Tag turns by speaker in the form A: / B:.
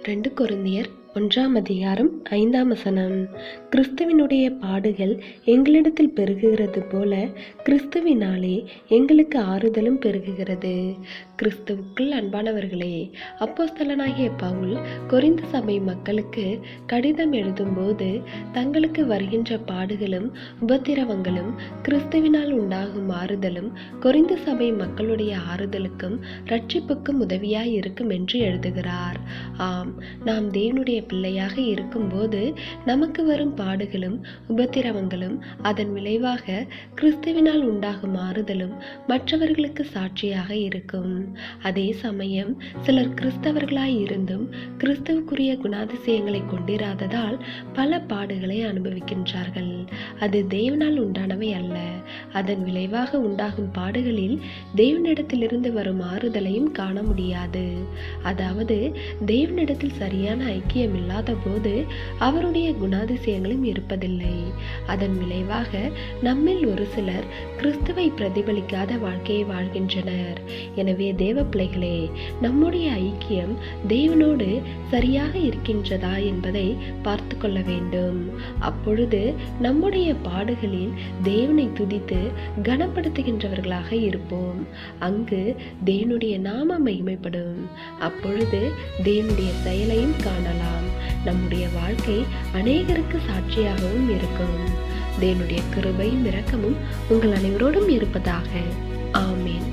A: 2 கொரிந்தியர் 1:5 கிறிஸ்துவினுடைய பாடுகள் எங்களிடத்தில் பெருகுகிறது போல கிறிஸ்துவினாலே எங்களுக்கு ஆறுதலும் பெருகுகிறது. கிறிஸ்துவுக்குள் அன்பானவர்களே, அப்போஸ்தலனாகிய பவுல் கொரிந்து சபை மக்களுக்கு கடிதம் எழுதும்போது தங்களுக்கு வருகின்ற பாடுகளும் உபத்திரவங்களும் கிறிஸ்துவினால் உண்டாகும் ஆறுதலும் கொரிந்து சபை மக்களுடைய ஆறுதலுக்கும் இரட்சிப்புக்கும் உதவியாய் இருக்கும் என்று எழுதுகிறார். ஆம், நாம் தேவனுடைய பிள்ளையாக இருக்கும்போது நமக்கு வரும் பாடுகளும் உபத்திரவங்களும் அதன் விளைவாக கிறிஸ்துவினால் உண்டாகும் ஆறுதலும் மற்றவர்களுக்கு சாட்சியாக இருக்கும். அதே சமயம் சிலர் கிறிஸ்தவர்களாய் இருந்தும் கிறிஸ்துவுக்குரிய குணாதிசயங்களை கொண்டிராததால் பல பாடுகளை அனுபவிக்கின்றார்கள். அது தேவனால் உண்டானவை அல்ல. அதன் விளைவாக உண்டாகும் பாடுகளில் தேவனிடத்திலிருந்து வரும் ஆறுதலையும் காண முடியாது. அதாவது தேவனிடத்தில் சரியான ஐக்கியம் இல்லாத போது அவருடைய குணாதிசயங்களும் இருப்பதில்லை. அதன் விளைவாக நம்மில் ஒரு சிலர் கிறிஸ்துவை பிரதிபலிக்காத வாழ்க்கையை வாழ்கின்றனர். எனவே தேவ பிள்ளைகளே, நம்முடைய ஐக்கியம் தேவனோடு சரியாக இருக்கின்றதா என்பதை பார்த்து கொள்ள வேண்டும். அப்பொழுது நம்முடைய பாடுகளில் தேவனை துதித்து கனப்படுத்துகின்றவர்களாக இருப்போம். அங்கு தேவனுடைய நாமம் மகிமைப்படும். அப்பொழுது தேவனுடைய செயலையும் காணலாம். நம்முடைய வாழ்க்கை அநேகருக்கு சாட்சியாகவும் இருக்கும். தேவனுடைய கிருபையும் இரக்கமும் உங்கள் அனைவரோடும் இருப்பதாக. ஆமேன்.